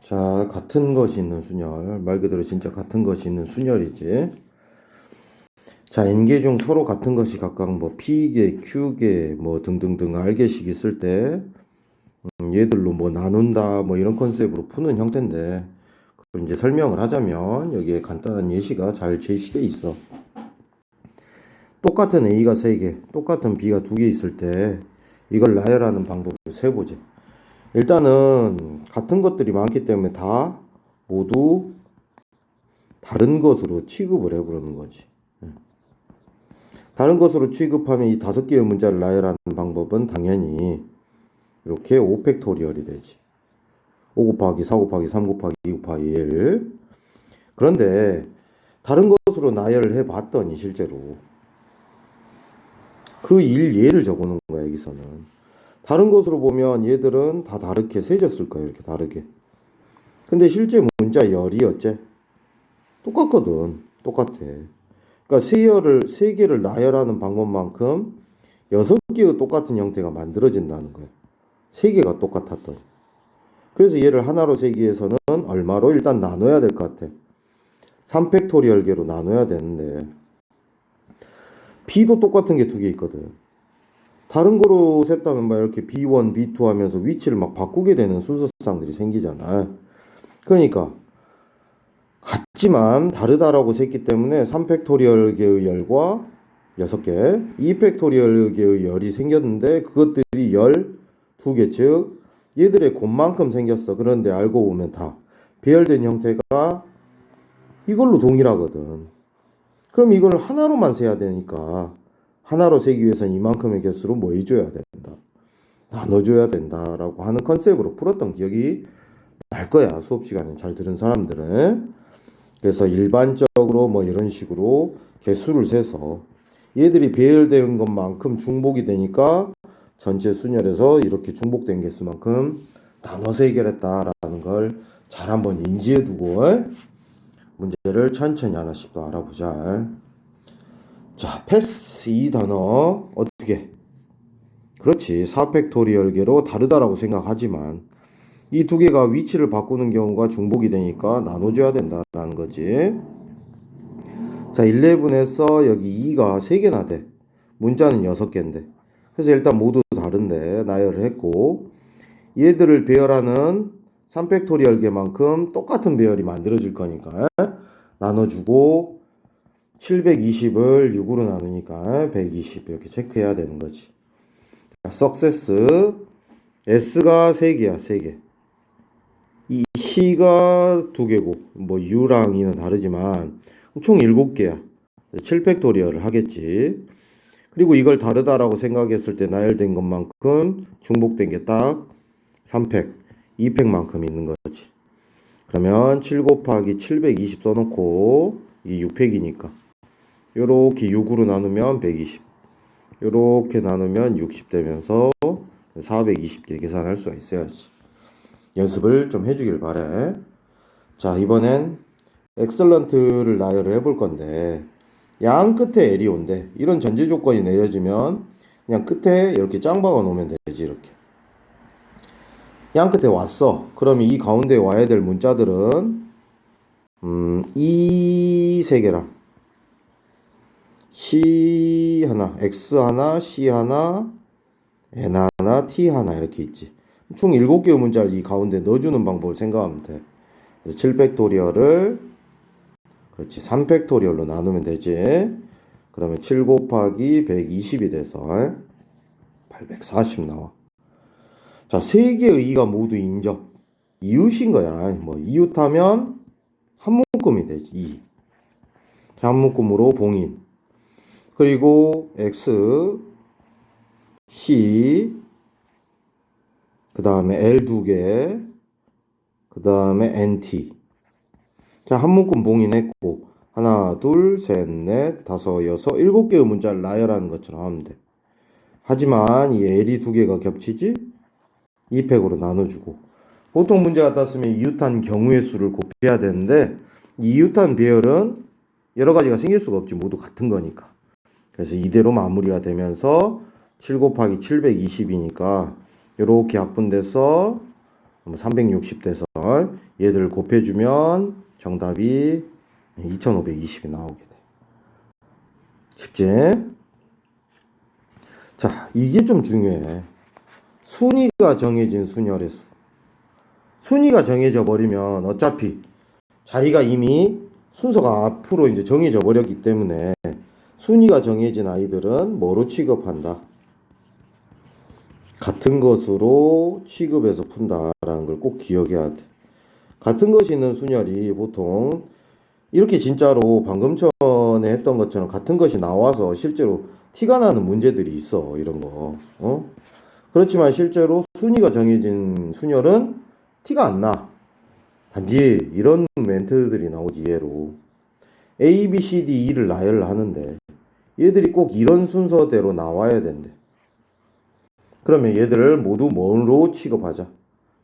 자, 같은 것이 있는 순열. 말 그대로 진짜 같은 것이 있는 순열이지. 자, n개 중 서로 같은 것이 각각 뭐 p개, q개, 뭐 등등등 r개씩 있을 때 얘들로 뭐 나눈다 뭐 이런 컨셉으로 푸는 형태인데, 그걸 이제 설명을 하자면 여기에 간단한 예시가 잘 제시돼 있어. 똑같은 a가 3개, 똑같은 b가 2개 있을 때 이걸 나열하는 방법을 세보지. 일단은 같은 것들이 많기 때문에 다 모두 다른 것으로 취급을 해버리는 거지. 다른 것으로 취급하면 이 5개의 문자를 나열하는 방법은 당연히 이렇게 5팩토리얼이 되지. 5 곱하기 4 곱하기 3 곱하기 2 곱하기 1. 그런데 다른 것으로 나열을 해봤더니 실제로 그 예를 적어놓은 거야. 여기서는 다른 것으로 보면 얘들은 다 다르게 세졌을 거야. 이렇게 다르게. 근데 실제 문자 열이 어째? 똑같거든. 똑같아. 그러니까 세 개를 나열하는 방법만큼 6개의 똑같은 형태가 만들어진다는 거야. 3개가 똑같았던. 그래서 얘를 하나로 세기 위해서는 얼마로 일단 나눠야 될 것 같아. 3팩토리얼 개로 나눠야 되는데 b도 똑같은 게 2개 있거든. 다른 거로 셌다면 막 이렇게 b1, b2 하면서 위치를 막 바꾸게 되는 순서상들이 생기잖아. 그러니까 같지만 다르다라고 셌기 때문에 3팩토리얼 개의 열과 6개, 2팩토리얼 개의 열이 생겼는데 그것들이 열 2개, 즉 얘들의 곱만큼 생겼어. 그런데 알고 보면 다 배열된 형태가 이걸로 동일하거든. 그럼 이걸 하나로만 세야 되니까 하나로 세기 위해서는 이만큼의 개수로 뭐 해줘야 된다. 나눠줘야 된다라고 하는 컨셉으로 풀었던 기억이 날 거야. 수업 시간에 잘 들은 사람들은. 그래서 일반적으로 뭐 이런 식으로 개수를 세서 얘들이 배열된 것만큼 중복이 되니까 전체 순열에서 이렇게 중복된 개수만큼 나눠서 해결했다라는 걸 잘 한번 인지해 두고 문제를 천천히 하나씩 더 알아보자. 자, 패스 이 단어 어떻게? 그렇지. 4팩토리얼 개로 다르다라고 생각하지만 이 2개가 위치를 바꾸는 경우가 중복이 되니까 나눠줘야 된다라는 거지. 자, 11에서 여기 2가 3개나 돼. 문자는 6개인데. 그래서 일단 모두 다른데 나열을 했고, 얘들을 배열하는 3팩토리얼 개만큼 똑같은 배열이 만들어질 거니까 나눠주고 720을 6으로 나누니까 120 이렇게 체크해야 되는 거지. 자, 석세스 S가 3개야. 3개. 이 C가 2개고 뭐 U랑 E는 다르지만 총 7개야. 7팩토리얼을 하겠지. 그리고 이걸 다르다라고 생각했을 때 나열된 것만큼 중복된 게 딱 3팩, 2팩만큼 있는 거지. 그러면 7 곱하기 720 써놓고 이게 6팩이니까 요렇게 6으로 나누면 120, 요렇게 나누면 60 되면서 420개 계산할 수가 있어야지. 연습을 좀 해주길 바래. 자, 이번엔 엑설런트를 나열을 해볼 건데 양 끝에 L이 온대. 이런 전제 조건이 내려지면 그냥 끝에 이렇게 짱 박아 놓으면 되지. 이렇게 양 끝에 왔어. 그러면 이 가운데에 와야 될 문자들은 이 3개랑 C 하나, X 하나, C 하나, N 하나, T 하나 이렇게 있지. 총 7개의 문자를 이 가운데 넣어주는 방법을 생각하면 돼. 7팩토리얼을 그렇지 3팩토리얼로 나누면 되지. 그러면 7 곱하기 120이 돼서 840 나와. 자, 3개의 2가 모두 인접. 이웃인 거야. 뭐 이웃하면 한 묶음이 되지. 2. 한 묶음으로 봉인. 그리고 X, C, 그 다음에 L 2개, 그 다음에 NT. 자, 한 묶음 봉인했고 하나, 둘, 셋, 넷, 다섯, 여섯, 7개의 문자를 나열하는 것처럼 하면 돼. 하지만 이 L이 2개가 겹치지? 2팩으로 나눠주고 보통 문제 같았으면 이웃한 경우의 수를 곱해야 되는데 이 이웃한 배열은 여러 가지가 생길 수가 없지. 모두 같은 거니까. 그래서 이대로 마무리가 되면서 7 곱하기 720이니까 이렇게 약분돼서 360 돼서 얘들 곱해주면 정답이 2520이 나오게 돼. 쉽지? 자, 이게 좀 중요해. 순위가 정해진 순열의 수. 순위가 정해져 버리면 어차피 자리가 이미 순서가 앞으로 이제 정해져 버렸기 때문에 순위가 정해진 아이들은 뭐로 취급한다? 같은 것으로 취급해서 푼다라는 걸 꼭 기억해야 돼. 같은 것이 있는 순열이 보통 이렇게 진짜로 방금 전에 했던 것처럼 같은 것이 나와서 실제로 티가 나는 문제들이 있어. 이런 거. 그렇지만 실제로 순위가 정해진 순열은 티가 안 나. 단지 이런 멘트들이 나오지. 얘로 A, B, C, D, E를 나열을 하는데 얘들이 꼭 이런 순서대로 나와야 된대. 그러면 얘들을 모두 뭐로 취급하자?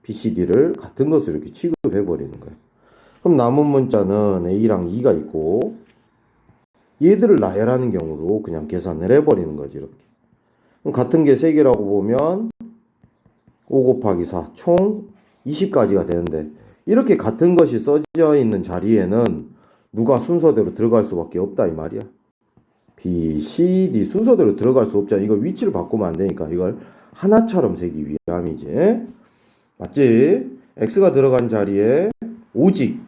B, C, D를 같은 것으로 이렇게 취급해 버리는 거야. 그럼 남은 문자는 A랑 E가 있고 얘들을 나열하는 경우로 그냥 계산을 해버리는 거지. 이렇게. 그럼 같은 게 3개라고 보면 5 곱하기 4 총 20까지가 되는데 이렇게 같은 것이 써져 있는 자리에는 누가 순서대로 들어갈 수밖에 없다 이 말이야. B, C, D 순서대로 들어갈 수 없잖아. 이거 위치를 바꾸면 안 되니까 이걸 하나처럼 세기 위함이지. 맞지? X가 들어간 자리에 오직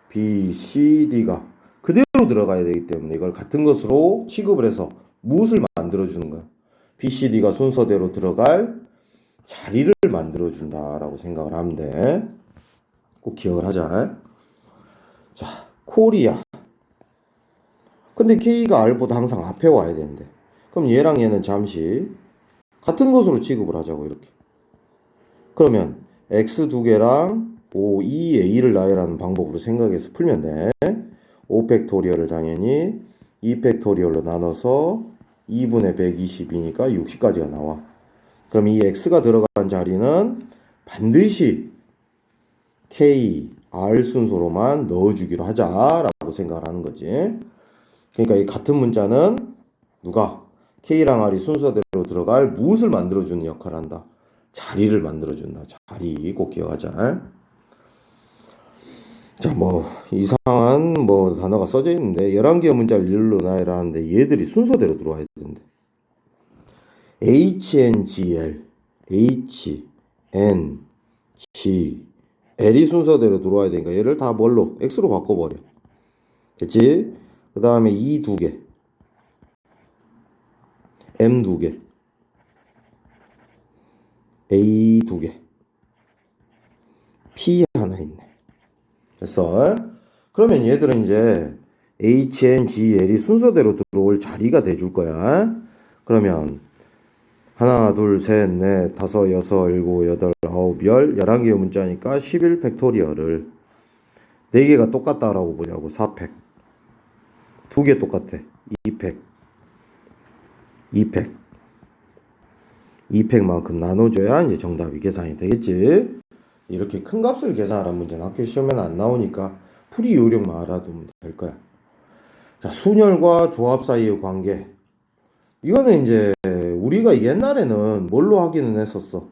B, C, D가 그대로 들어가야 되기 때문에 이걸 같은 것으로 취급을 해서 무엇을 만들어주는 거야? B, C, D가 순서대로 들어갈 자리를 만들어준다라고 생각을 하면 돼. 꼭 기억을 하자. 자, 코리아. 근데 K가 R보다 항상 앞에 와야 되는데 그럼 얘랑 얘는 잠시 같은 것으로 취급을 하자고 이렇게. 그러면 X 2개랑 2A를 나열하는 방법으로 생각해서 풀면 돼. 5팩토리얼을 당연히 2팩토리얼로 나눠서 2분의 120이니까 60까지가 나와. 그럼 이 X가 들어간 자리는 반드시 K, R 순서로만 넣어주기로 하자라고 생각을 하는 거지. 그러니까 이 같은 문자는 누가 K랑 R이 순서대로 들어갈 무엇을 만들어주는 역할을 한다? 자리를 만들어준다. 자리 꼭 기억하자. 자, 뭐 이상한 뭐 단어가 써져 있는데 11개의 문자를 일로 나열하는데 얘들이 순서대로 들어와야 되는데 HNGL, HNGL이 순서대로 들어와야 되니까 얘를 다 뭘로? X로 바꿔버려. 됐지? 그 다음에 E 2개, M 2개, A 2개, P 하나 있네. 됐어? 그러면 얘들은 이제 HNGL이 순서대로 들어올 자리가 돼줄 거야. 그러면 하나, 둘, 셋, 넷, 다섯, 여섯, 일곱, 여덟, 아홉, 열, 11개의 문자니까 11 팩토리얼을 4개가 똑같다라고 보자고. 4팩. 2개 똑같아. 2팩. 2팩. 2팩만큼 나눠줘야 이제 정답이 계산이 되겠지. 이렇게 큰 값을 계산하라는 문제는 학교 시험에는 안 나오니까 풀이 요령만 알아두면 될 거야. 자, 순열과 조합 사이의 관계. 이거는 이제 우리가 옛날에는 뭘로 하기는 했었어.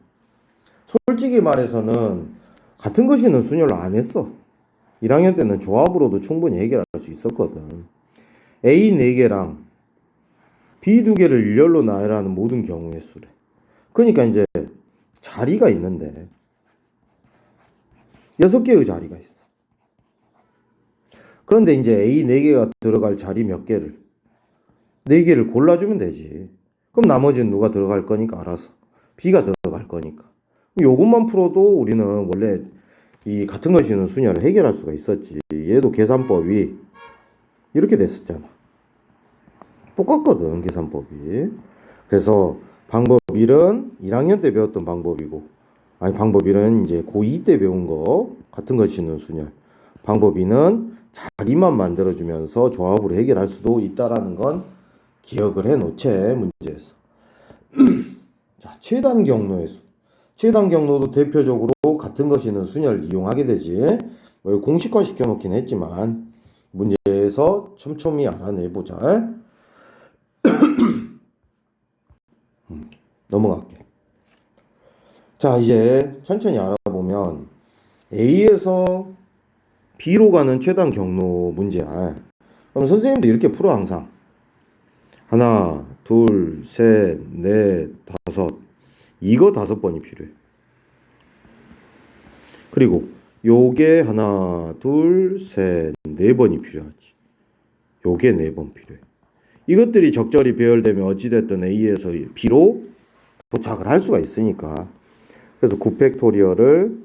솔직히 말해서는 같은 것이는 순열로 안 했어. 1학년 때는 조합으로도 충분히 해결할 수 있었거든. A 4개랑 B 2개를 일렬로 나열하는 모든 경우의 수래. 그러니까 이제 자리가 있는데 6개의 자리가 있어. 그런데 이제 A 4개가 들어갈 자리 몇 개를 4개를 골라주면 되지. 그럼 나머지는 누가 들어갈 거니까 알아서 B가 들어갈 거니까. 요것만 풀어도 우리는 원래 이 같은 것이는 순열을 해결할 수가 있었지. 얘도 계산법이 이렇게 됐었잖아. 똑같거든 계산법이. 그래서 방법 1은 1학년 때 배웠던 방법이고, 아니 방법 1은 이제 고2 때 배운 거 같은 것이는 순열. 방법 2는 자리만 만들어주면서 조합으로 해결할 수도 있다라는 건 기억을 해놓채 문제에서. 자, 최단 경로의 수. 최단 경로도 대표적으로 같은 것이는 순열을 이용하게 되지. 뭐 공식화 시켜놓긴 했지만 문제에서 촘촘히 알아내보자. 넘어갈게. 자, 이제 천천히 알아보면 A에서 B로 가는 최단 경로 문제야. 그럼 선생님도 이렇게 풀어 항상. 하나, 둘, 셋, 넷, 다섯. 이거 5번이 필요해. 그리고 요게 하나, 둘, 셋, 4번이 필요하지. 요게 4번 필요해. 이것들이 적절히 배열되면 어찌됐든 A에서 B로 도착을 할 수가 있으니까. 그래서 9팩토리얼을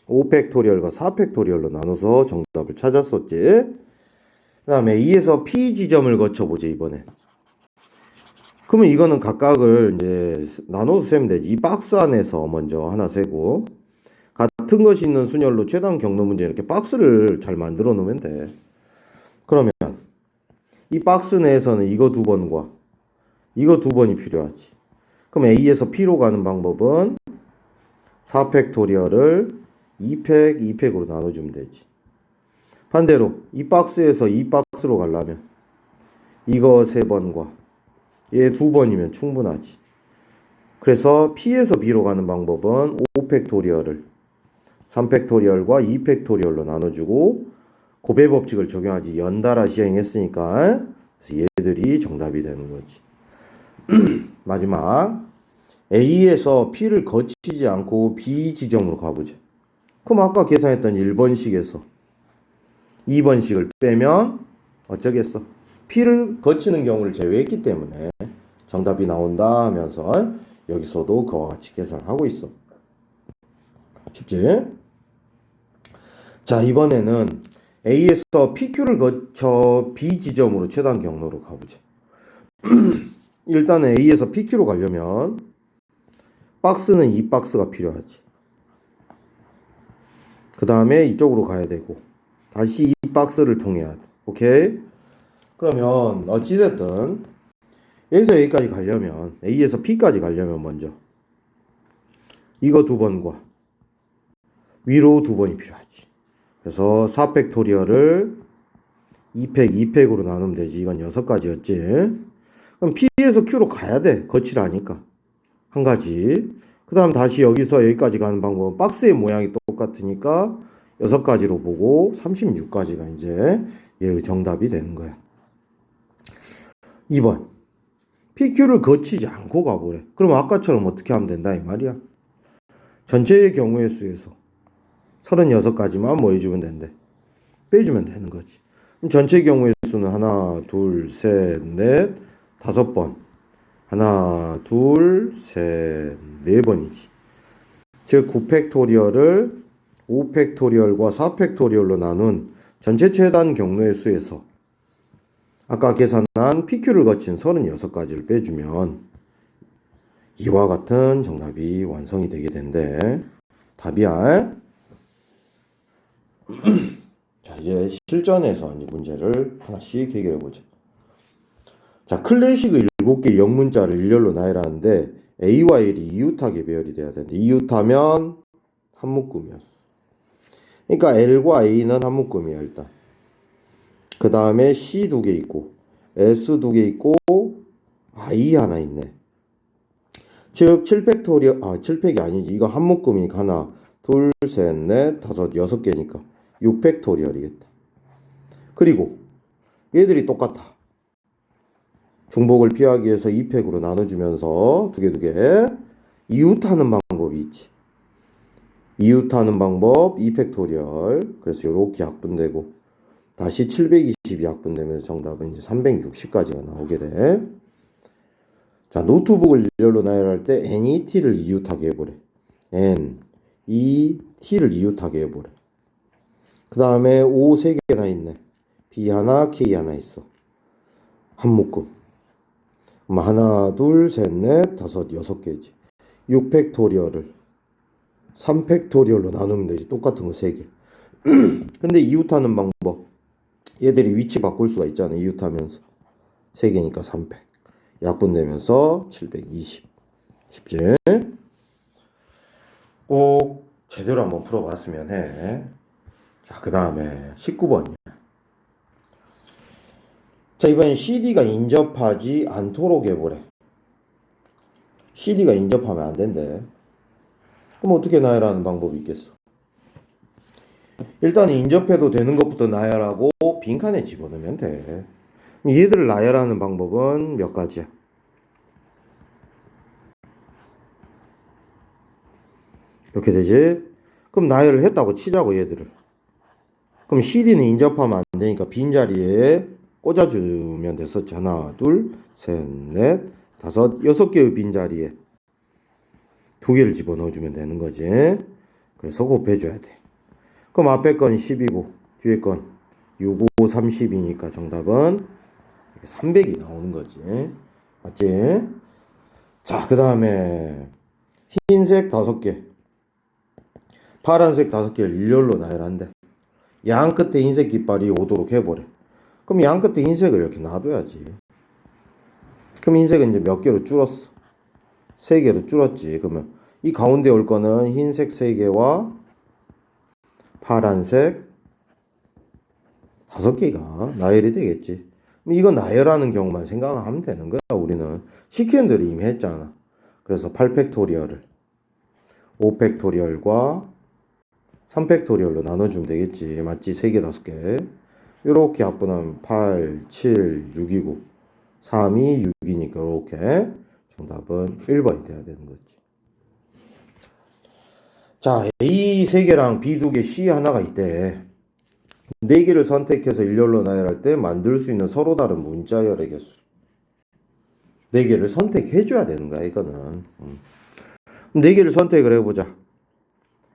5팩토리얼과 4팩토리얼로 나눠서 정답을 찾았었지. 그 다음에 A에서 P 지점을 거쳐보지 이번에. 그러면 이거는 각각을 이제 나눠서 세면 되지. 이 박스 안에서 먼저 하나 세고, 같은 것이 있는 순열로 최단 경로 문제 이렇게 박스를 잘 만들어 놓으면 돼. 그러면 이 박스 내에서는 이거 2번과 이거 2번이 필요하지. 그럼 A에서 P로 가는 방법은 4팩토리얼을 2팩, 2팩으로 나눠주면 되지. 반대로 이 박스에서 이 박스로 가려면 이거 3번과 얘 2번이면 충분하지. 그래서 P에서 B로 가는 방법은 5팩토리얼을 3팩토리얼과 2팩토리얼로 나눠주고 고배 법칙을 적용하지. 연달아 시행했으니까 그래서 얘들이 정답이 되는 거지. 마지막 A에서 P를 거치지 않고 B 지점으로 가보자. 그럼 아까 계산했던 1번식에서 2번식을 빼면 어쩌겠어? P를 거치는 경우를 제외했기 때문에 정답이 나온다 하면서 여기서도 그와 같이 계산을 하고 있어. 쉽지? 자, 이번에는 A에서 PQ를 거쳐 B 지점으로 최단 경로로 가보자. 일단은 A에서 PQ로 가려면 박스는 이 박스가 필요하지. 그 다음에 이쪽으로 가야 되고 다시 이 박스를 통해야 돼. 오케이? 그러면 어찌됐든 여기서 여기까지 가려면 A에서 P까지 가려면 먼저 이거 2번과 위로 2번이 필요하지. 그래서 4팩토리얼을 2팩, 2팩으로 나누면 되지. 이건 6가지였지. 그럼 P에서 Q로 가야 돼. 거치라니까. 한 가지. 그 다음 다시 여기서 여기까지 가는 방법은 박스의 모양이 똑같으니까 6가지로 보고 36가지가 이제 얘의 정답이 되는 거야. 2번. PQ를 거치지 않고 가보래. 그럼 아까처럼 어떻게 하면 된다 이 말이야. 전체의 경우의 수에서 36가지만 뭐 해주면 된대. 빼주면 되는 거지. 그럼 전체 경우의 수는 하나, 둘, 셋, 넷, 5번. 하나, 둘, 셋, 4번이지. 즉 9팩토리얼을 5팩토리얼과 4팩토리얼로 나눈 전체 최단 경로의 수에서 아까 계산한 PQ를 거친 36가지를 빼주면 이와 같은 정답이 완성이 되게 된대. 답이야. 자, 이제 실전에서 이제 문제를 하나씩 해결해 보자. 자, 클래식의 7개 영문자를 일렬로 나열하는데 A와 L이 이웃하게 배열이 돼야 되는데 이웃하면 한 묶음이었어. 그러니까 L과 A는 한 묶음이야 일단. 그 다음에 C 2개 있고 S 2개 있고 I 하나 있네. 즉 7팩토리얼 7팩이 아니지. 이거 한 묶음이니까 하나 둘 셋 넷 다섯 6개니까 6팩토리얼이겠다. 그리고 얘들이 똑같아. 중복을 피하기 위해서 2팩으로 나눠주면서 2개 이웃하는 방법이 있지. 이웃하는 방법 2팩토리얼. 그래서 이렇게 약분되고 다시 720이 약분되면서 정답은 이제 360까지가 나오게 돼. 자, 노트북을 일렬로 나열할 때 NET를 이웃하게 해보래. NET를 이웃하게 해보래. 그 다음에 O 3개나 있네. B 하나, K 하나 있어. 한 묶음. 하나, 둘, 셋, 넷, 다섯, 6개지. 6팩토리얼을 3팩토리얼로 나누면 되지. 똑같은 거 3개. 근데 이웃하는 방법. 얘들이 위치 바꿀 수가 있잖아. 이웃하면서. 3개니까 3팩. 약분되면서 720. 쉽지? 꼭 제대로 한번 풀어봤으면 해. 자, 그 다음에 19번이야. 자, 이번엔 CD가 인접하지 않도록 해보래. CD가 인접하면 안 된대. 그럼 어떻게 나열하는 방법이 있겠어? 일단 인접해도 되는 것부터 나열하고 빈칸에 집어넣으면 돼. 얘들을 나열하는 방법은 몇 가지야. 이렇게 되지? 그럼 나열을 했다고 치자고 얘들을. 그럼 CD는 인접하면 안 되니까 빈자리에 꽂아주면 됐었지. 하나, 둘, 셋, 넷, 다섯, 6개의 빈자리에 2개를 집어넣어주면 되는 거지. 그래서 곱해줘야 돼. 그럼 앞에 건 10이고 뒤에 건 6, 5, 30이니까 정답은 300이 나오는 거지. 맞지? 자, 그 다음에 흰색 5개, 파란색 5개를 일렬로 나열한대. 양 끝에 흰색 깃발이 오도록 해보래. 그럼 양 끝에 흰색을 이렇게 놔둬야지. 그럼 흰색은 이제 몇 개로 줄었어? 3개로 줄었지. 그러면 이 가운데 올 거는 흰색 3개와 파란색 5개가 나열이 되겠지. 이거 나열하는 경우만 생각하면 되는 거야. 우리는 시켄들이 이미 했잖아. 그래서 8팩토리얼을 5팩토리얼과 3팩토리얼로 나눠주면 되겠지. 맞지? 3개, 5개. 이렇게 합분하면 8, 7, 6이고 3이 6이니까 이렇게 정답은 1번이 돼야 되는 거지. 자, A 3개랑 B 2개, C 하나가 있대. 4개를 선택해서 일렬로 나열할 때 만들 수 있는 서로 다른 문자열의 개수. 4개를 선택해줘야 되는 거야, 이거는. 4개를 선택을 해보자.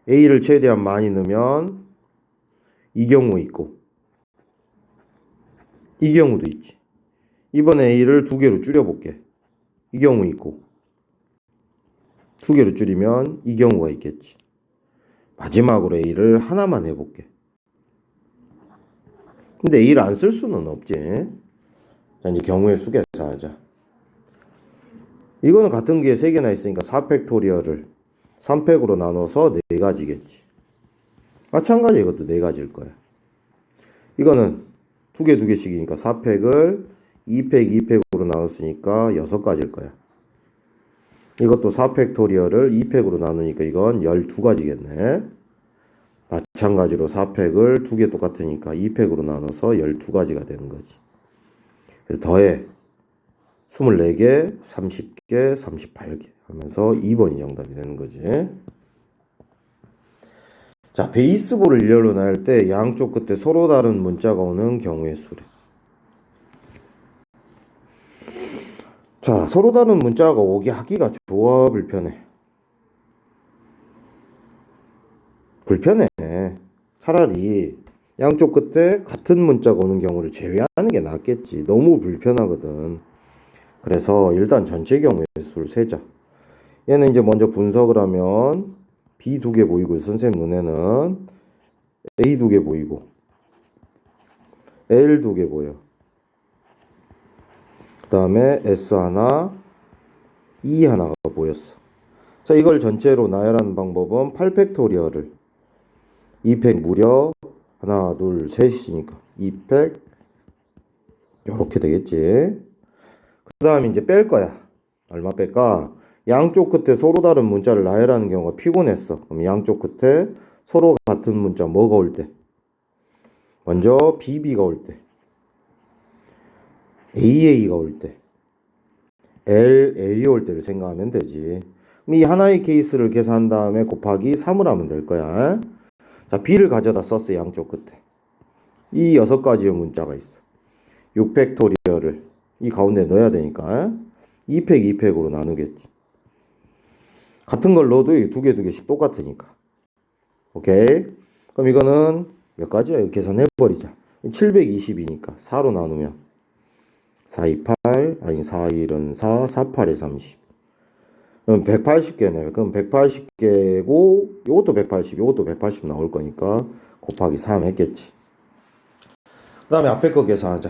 A를 최대한 많이 넣으면 이 경우 있고 이 경우도 있지. 이번에 A를 2개로 줄여볼게. 이 경우 있고 2개로 줄이면 이 경우가 있겠지. 마지막으로 A를 하나만 해볼게. 근데 A를 안 쓸 수는 없지. 자, 이제 경우의 수 계산하자. 이거는 같은 게 3개나 있으니까 4팩토리얼을 3팩으로 나눠서 4가지겠지. 마찬가지 이것도 4가지일 거야. 이거는 2개 2개씩이니까 4팩을 2팩 2팩으로 나눴으니까 6가지일 거야. 이것도 4팩토리얼을 2팩으로 나누니까 이건 12가지겠네. 마찬가지로 4팩을 2개 똑같으니까 2팩으로 나눠서 12가지가 되는 거지. 그래서 더해 24개, 30개, 38개 하면서 2번이 정답이 되는 거지. 자, 베이스볼을 일렬로 나열 때 양쪽 끝에 서로 다른 문자가 오는 경우의 수래. 자, 서로 다른 문자가 오게 하기가 좋아, 불편해? 불편해. 차라리 양쪽 끝에 같은 문자가 오는 경우를 제외하는 게 낫겠지. 너무 불편하거든. 그래서 일단 전체 경우의 수를 세자. 얘는 이제 먼저 분석을 하면 B 2개 보이고 선생님 눈에는 A 2개 보이고 L 2개 보여. 그 다음에 S 하나, E 하나가 보였어. 자, 이걸 전체로 나열하는 방법은 8팩토리얼을 2팩 무려 하나, 둘, 셋이니까 2팩 이렇게 되겠지. 그 다음에 이제 뺄 거야. 얼마 뺄까? 양쪽 끝에 서로 다른 문자를 나열하는 경우가 피곤했어. 그럼 양쪽 끝에 서로 같은 문자 뭐가 올 때? 먼저 BB가 올 때, AA가 올 때, LL이 올 때를 생각하면 되지. 이 하나의 케이스를 계산한 다음에 곱하기 3을 하면 될 거야. 자, B를 가져다 썼어. 양쪽 끝에 이 6가지의 문자가 있어. 6팩토리얼을 이 가운데 넣어야 되니까 2팩 2팩으로 나누겠지. 같은 걸 넣어도 2개 2개씩 똑같으니까. 오케이. 그럼 이거는 몇 가지야? 이거 계산해버리자. 720이니까 4로 나누면 4, 2, 8, 아니 4, 1은 4, 4, 8에 30. 그럼 180개네. 그럼 180개고 이것도 180, 이것도 180 나올 거니까 곱하기 3 했겠지. 그 다음에 앞에 거 계산하자.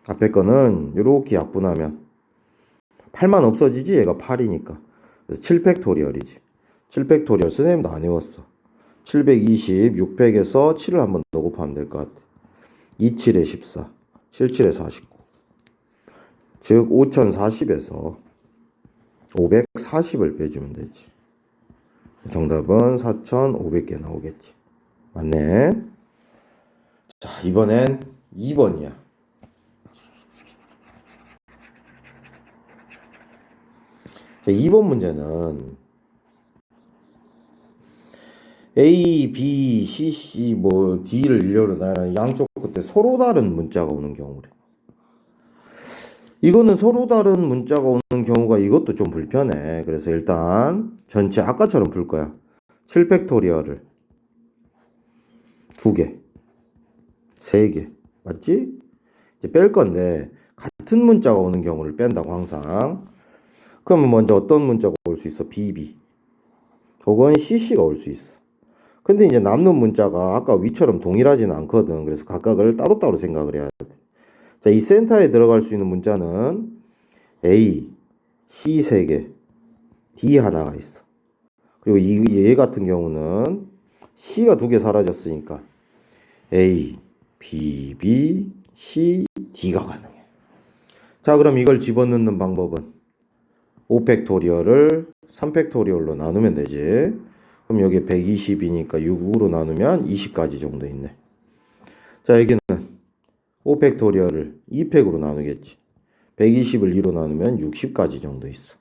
앞에 거는 이렇게 약분하면 8만 없어지지. 얘가 8이니까. 그래서 7팩토리얼이지. 7팩토리얼 선생님도 안 외웠어. 720, 600에서 7을 한번 더 곱하면 될 것 같아. 27에 14, 77에 49. 즉 5040에서 540을 빼주면 되지. 정답은 4,500개 나오겠지. 맞네. 자, 이번엔 2번이야. 자, 2번 문제는 A, B, C, C, 뭐 D를 일렬로 나열한 양쪽 끝에 서로 다른 문자가 오는 경우래. 이거는 서로 다른 문자가 오는 경우가 이것도 좀 불편해. 그래서 일단 전체 아까처럼 풀 거야. 7팩토리얼을 2개, 3개, 맞지? 이제 뺄 건데 같은 문자가 오는 경우를 뺀다고 항상. 그러면 먼저 어떤 문자가 올 수 있어? BB 혹은 CC가 올 수 있어. 근데 이제 남는 문자가 아까 위처럼 동일하지는 않거든. 그래서 각각을 따로따로 생각을 해야 돼. 자, 이 센터에 들어갈 수 있는 문자는 A, C 3개, D 하나가 있어. 그리고 얘 같은 경우는 C가 2개 사라졌으니까 A, B, B, C, D가 가능해. 자, 그럼 이걸 집어넣는 방법은 5팩토리얼을 3팩토리얼로 나누면 되지. 그럼 여기 120이니까 6으로 나누면 20가지 정도 있네. 자, 여기는 5팩토리얼을 2팩으로 나누겠지. 120을 2로 나누면 60가지 정도 있어.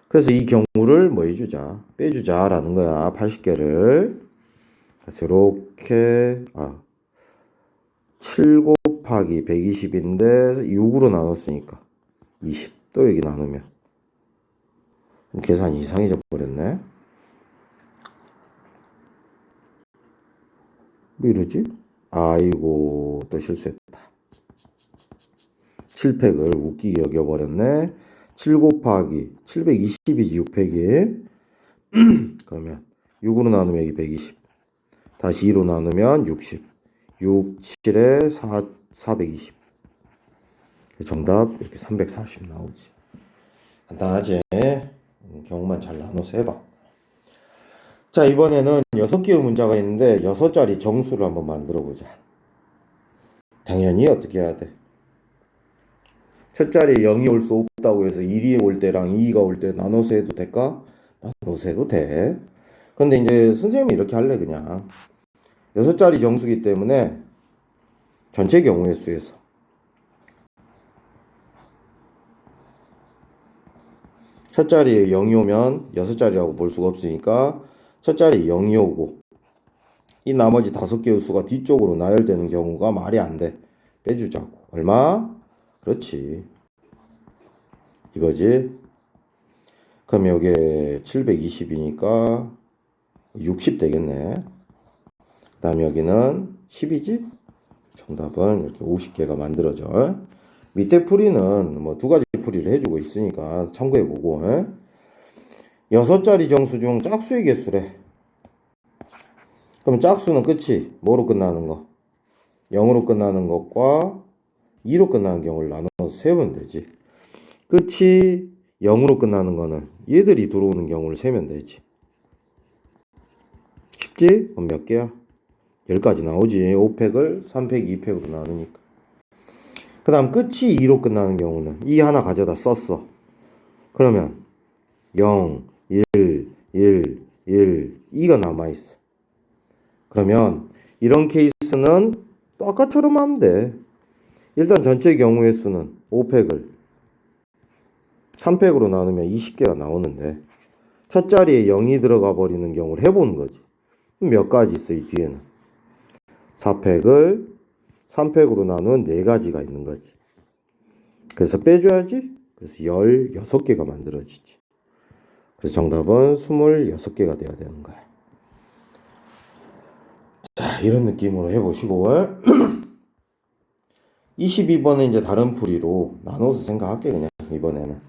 그래서 이 경우를 뭐 해주자? 빼주자라는 거야. 80개를. 그래서 이렇게 7 곱하기 120인데 6으로 나눴으니까 20. 또 여기 나누면 계산이 이상해져 버렸네. 뭐 이러지? 아이고, 또 실수했다. 7팩을 웃기게 여겨버렸네. 7 곱하기 720이지 6팩이. 그러면 6으로 나누면 여기 120. 다시 2로 나누면 60. 6, 7에 420. 정답 이렇게 340 나오지. 간단하지? 경우만 잘 나눠서 해봐. 자, 이번에는 6개의 문자가 있는데 6자리 정수를 한번 만들어 보자. 당연히 어떻게 해야 돼? 첫 자리에 0이 올 수 없다고 해서 1이 올 때랑 2가 올 때 나눠서 해도 될까? 나눠서 해도 돼. 근데 이제 선생님이 이렇게 할래. 그냥 6자리 정수기 때문에 전체 경우의 수에서 첫 자리에 0이 오면 6자리라고 볼 수가 없으니까 첫 자리에 0이 오고 이 나머지 5개의 수가 뒤쪽으로 나열되는 경우가 말이 안 돼. 빼주자고. 얼마? 그렇지. 이거지. 그럼 여기에 720이니까 60 되겠네. 그 다음에 여기는 10이지? 정답은 이렇게 50개가 만들어져. 밑에 풀이는 뭐 2가지 풀이를 해주고 있으니까 참고해보고. 6자리 정수 중 짝수의 개수래. 그럼 짝수는 끝이 뭐로 끝나는 거? 0으로 끝나는 것과 2로 끝나는 경우를 나눠서 세우면 되지. 끝이 0으로 끝나는 거는 얘들이 들어오는 경우를 세면 되지. 쉽지? 그럼 몇 개야? 10가지 나오지. 5팩을 3팩, 2팩으로 나누니까. 그 다음 끝이 2로 끝나는 경우는 2 하나 가져다 썼어. 그러면 0, 1, 1, 1, 2가 남아있어. 그러면 이런 케이스는 또 아까처럼 하면 돼. 일단 전체 경우의 수는 5팩을 3팩으로 나누면 20개가 나오는데 첫 자리에 0이 들어가 버리는 경우를 해보는 거지. 몇 가지 있어 이 뒤에는. 4팩을 3팩으로 나눈 4가지가 있는 거지. 그래서 빼줘야지. 그래서 16개가 만들어지지. 그래서 정답은 26개가 돼야 되는 거야. 자, 이런 느낌으로 해보시고 22번은 이제 다른 풀이로 나눠서 생각할게. 그냥 이번에는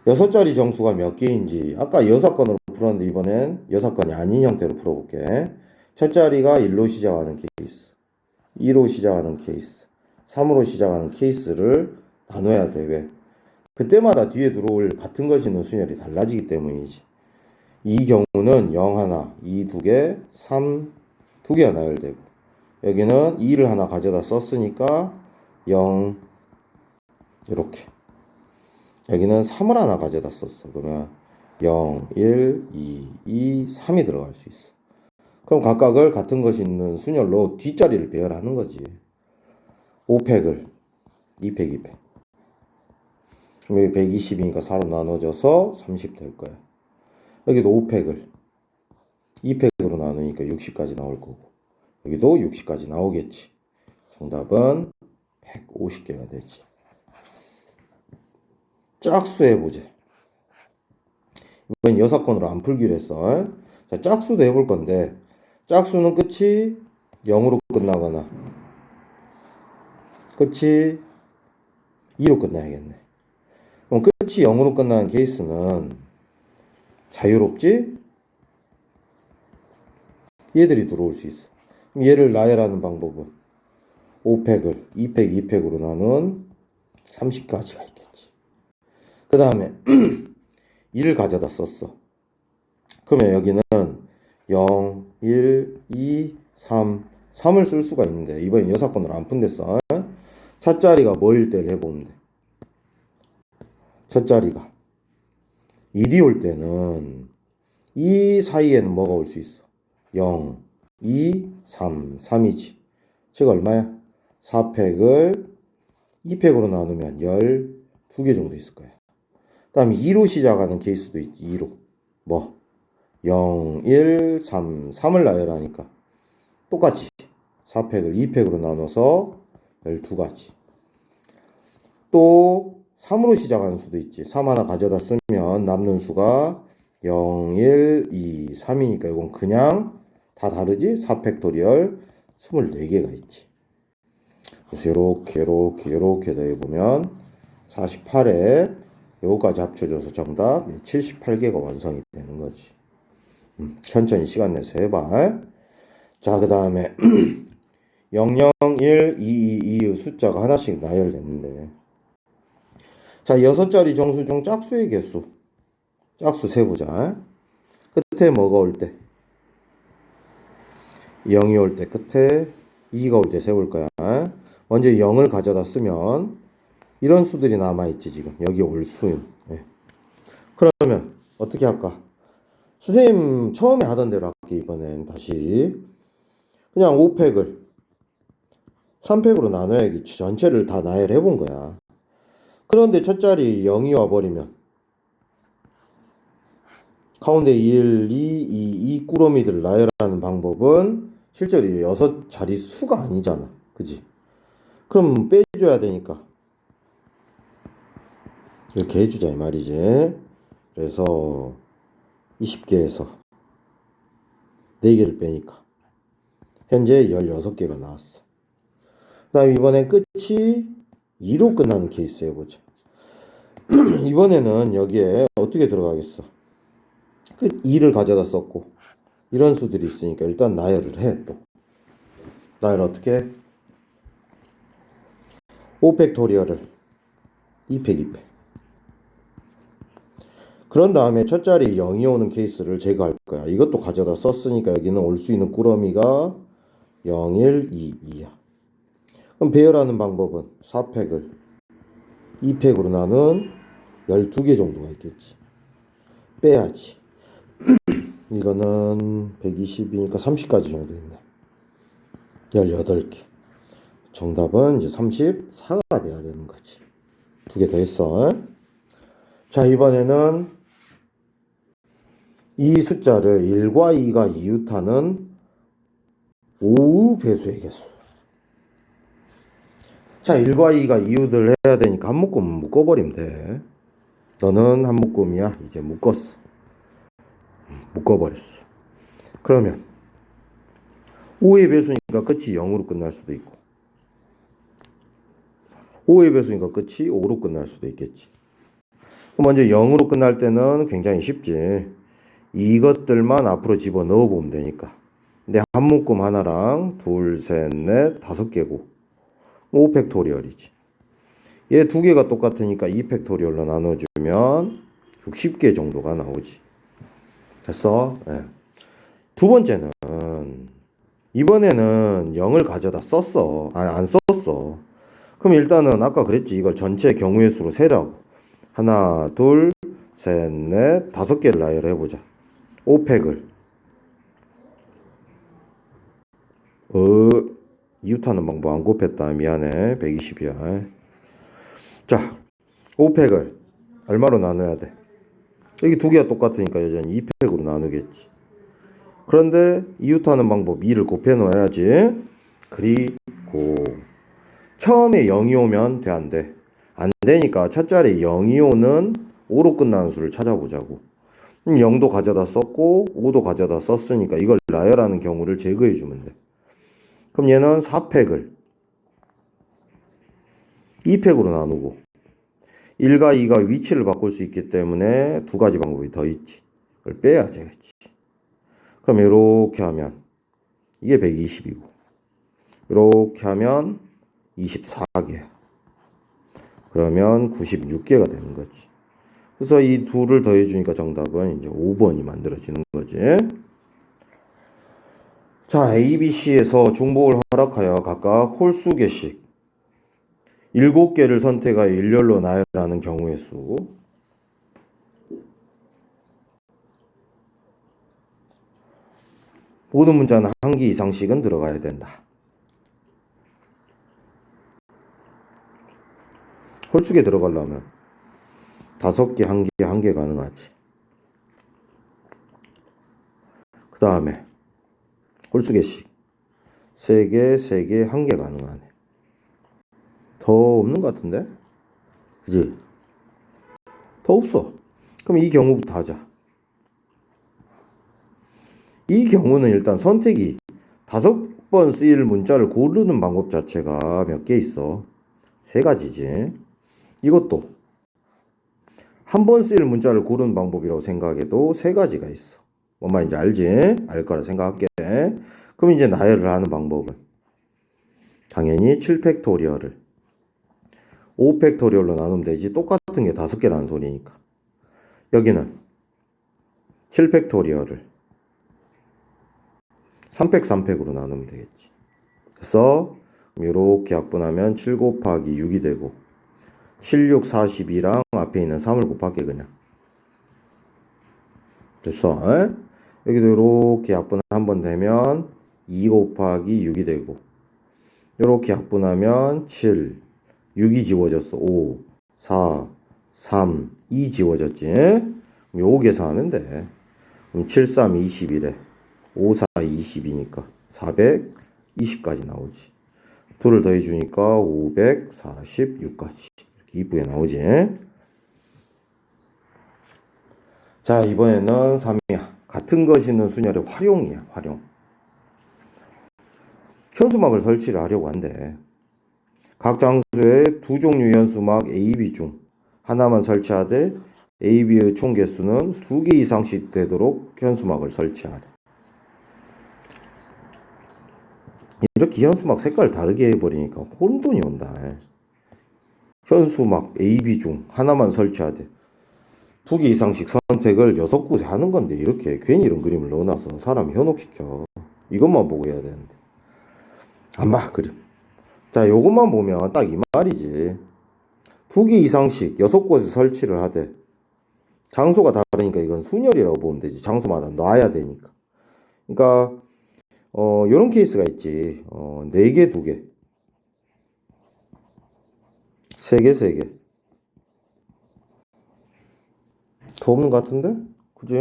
6자리 정수가 몇 개인지 아까 6건으로 풀었는데 이번엔 6건이 아닌 형태로 풀어볼게. 첫 자리가 1로 시작하는 케이스, 2로 시작하는 케이스, 3으로 시작하는 케이스를 나눠야 돼. 왜? 그때마다 뒤에 들어올 같은 것이 있는 순열이 달라지기 때문이지. 이 경우는 0 하나, 2 2개, 3 2개가 나열되고 여기는 2를 하나 가져다 썼으니까 0 이렇게. 여기는 3을 하나 가져다 썼어. 그러면 0, 1, 2, 3이 들어갈 수 있어. 그럼 각각을 같은 것이 있는 순열로 뒷자리를 배열하는 거지. 5팩을 2팩, 2팩. 그럼 여기 120이니까 4로 나눠져서 30 될 거야. 여기도 5팩을 2팩으로 나누니까 60까지 나올 거고, 여기도 60까지 나오겠지. 정답은 150개가 되지. 짝수의 부재. 이번 6건으로 안 풀기로 했어. 자, 짝수도 해볼 건데, 짝수는 끝이 0으로 끝나거나 끝이 2로 끝나야겠네. 그럼 끝이 0으로 끝나는 케이스는 자유롭지? 얘들이 들어올 수 있어. 그럼 얘를 나열하는 방법은 5팩을 2팩, 2팩으로 나눈 30까지가 있겠지. 그 다음에 2를 가져다 썼어. 그러면 여기는 0, 1, 2, 3, 3을 쓸 수가 있는데 이번엔 6건으로 안 푼댔어. 첫 자리가 뭐일 때를 해보면 돼. 첫 자리가 1이 올 때는 이 사이에는 뭐가 올 수 있어? 0, 2, 3, 3이지. 즉 얼마야? 4팩을 2팩으로 나누면 12개 정도 있을 거야. 그 다음에 2로 시작하는 케이스도 있지. 2로 뭐 0, 1, 3, 3을 나열하니까 똑같이 4팩을 2팩으로 나눠서 12가지. 또 3으로 시작하는 수도 있지. 3 하나 가져다 쓰면 남는 수가 0, 1, 2, 3이니까 이건 그냥 다 다르지? 4팩토리얼 24개가 있지. 그래서 요렇게 더해보면 48에 요거까지 합쳐줘서 정답 78개가 완성이 되는 거지. 천천히 시간 내서 해봐. 자, 그 다음에 0, 0, 1, 2, 2, 2의 숫자가 하나씩 나열됐는데, 자, 6자리 정수 중 짝수의 개수. 짝수 세보자. 끝에 뭐가 올 때? 0이 올 때 끝에 2가 올 때 세볼 거야. 먼저 0을 가져다 쓰면 이런 수들이 남아있지. 지금 여기 올 수는. 네. 그러면 어떻게 할까? 선생님 처음에 하던 대로 할게. 이번엔 다시 그냥 5팩을 3팩으로 나눠야겠지. 전체를 다 나열해 본 거야. 그런데 첫 자리 0이 와버리면 가운데 1, 2, 2 꾸러미들을 나열하는 방법은 실제로 6자리 수가 아니잖아. 그지? 그럼 빼줘야 되니까 이렇게 해주자 이 말이지. 그래서 20개에서 4개를 빼니까 현재 16개가 나왔어. 그 다음에 이번엔 끝이 2로 끝나는 케이스 해보자. 이번에는 여기에 어떻게 들어가겠어? 끝 2를 가져다 썼고 이런 수들이 있으니까 일단 나열을 해. 또 나열 어떻게 해? 5팩토리얼을 2팩 2팩. 그런 다음에 첫 자리 0이 오는 케이스를 제거할 거야. 이것도 가져다 썼으니까 여기는 올 수 있는 꾸러미가 0, 1, 2, 2야. 그럼 배열하는 방법은 4팩을 2팩으로 나눈 12개 정도가 있겠지. 빼야지. 이거는 120이니까 30까지 정도 있네. 18개. 정답은 이제 34가 돼야 되는 거지. 2개 더 했어. 자, 이번에는 이 숫자를 1과 2가 이웃하는 5의 배수의 개수. 자, 1과 2가 이웃을 해야 되니까 한 묶음은 묶어버리면 돼. 너는 한 묶음이야. 이제 묶었어. 묶어버렸어. 그러면 5의 배수니까 끝이 0으로 끝날 수도 있고 5의 배수니까 끝이 5로 끝날 수도 있겠지. 먼저 0으로 끝날 때는 굉장히 쉽지. 이것들만 앞으로 집어넣어 보면 되니까. 근데 한 묶음 하나랑 둘, 셋, 넷, 5개고 5팩토리얼이지. 얘 2개가 똑같으니까 2팩토리얼로 나눠주면 60개 정도가 나오지. 됐어? 네. 두 번째는 이번에는 0을 가져다 썼어. 아니, 안 썼어. 그럼 일단은 아까 그랬지. 이걸 전체 경우의 수로 세라고. 하나, 둘, 셋, 넷, 5개를 나열을 해보자. 5팩을 이웃하는 방법 안 곱했다. 미안해. 120이야. 자, 5팩을 얼마로 나눠야 돼? 여기 두 개가 똑같으니까 여전히 2팩으로 나누겠지. 그런데 이웃하는 방법 2를 곱해 놓아야지. 그리고 처음에 0이 오면 돼, 안 돼? 안 되니까 첫 자리에 0이 오는 5로 끝나는 수를 찾아보자고. 0도 가져다 썼고 5도 가져다 썼으니까 이걸 나열하는 경우를 제거해 주면 돼. 그럼 얘는 4팩을 2팩으로 나누고 1과 2가 위치를 바꿀 수 있기 때문에 두 가지 방법이 더 있지. 그걸 빼야 되겠지. 그럼 이렇게 하면 이게 120이고 이렇게 하면 24개. 그러면 96개가 되는 거지. 그래서 이 둘을 더해 주니까 정답은 이제 5번이 만들어지는 거지. 자, A, B, C에서 중복을 허락하여 각각 홀수 개씩 7개를 선택하여 일렬로 나열하는 경우의 수. 모든 문자는 한 개 이상씩은 들어가야 된다. 홀수개 들어가려면 5개, 1개 가능하지. 그 다음에 홀수개씩 3개, 3개, 1개 가능하네. 더 없는 것 같은데? 그지? 더 없어. 그럼 이 경우부터 하자. 이 경우는 일단 선택이 5번 쓰일 문자를 고르는 방법 자체가 몇 개 있어? 3가지지. 이것도 한 번 쓰일 문자를 고르는 방법이라고 생각해도 3가지가 있어. 뭔 말인지 알지? 알 거라 생각할게. 그럼 이제 나열을 하는 방법은 당연히 7팩토리얼을 5팩토리얼로 나누면 되지. 똑같은 게 5개라는 소리니까. 여기는 7팩토리얼을 3팩, 3팩으로 나누면 되겠지. 그래서 이렇게 약분하면 7 곱하기 6이 되고 7, 6, 42랑 앞에 있는 3을 곱할게 그냥. 됐어. 에? 여기도 이렇게 약분 한번 되면 2 곱하기 6이 되고 이렇게 약분하면 7, 6이 지워졌어. 5, 4, 3, 2 지워졌지. 요 계산하면 돼. 그럼 7, 3, 21에 5, 4, 20이니까 420까지 나오지. 둘을 더해주니까 546까지 이렇게 이쁘게 나오지. 자, 이번에는 3이야. 같은 것이 있는 순열의 활용이야. 활용. 현수막을 설치를 하려고 한대. 각 장소에 두 종류 현수막 A, B 중 하나만 설치하되 A, B의 총 개수는 2개 이상씩 되도록 현수막을 설치하래. 이렇게 현수막 색깔 다르게 해버리니까 혼돈이 온다. 현수막 A, B 중 하나만 설치하되 2개 이상씩 선택을 6곳에 하는 건데 이렇게 괜히 이런 그림을 넣어놔서 사람 현혹시켜. 이것만 보고 해야 되는데 안 봐 그림. 자, 요것만 보면 딱 이 말이지. 2개 이상씩 6곳에 설치를 하되 장소가 다르니까 이건 순열이라고 보면 되지. 장소마다 놔야 되니까. 그러니까 요런 케이스가 있지. 4개, 2개, 3개, 3개. 더 없는 것 같은데? 그지?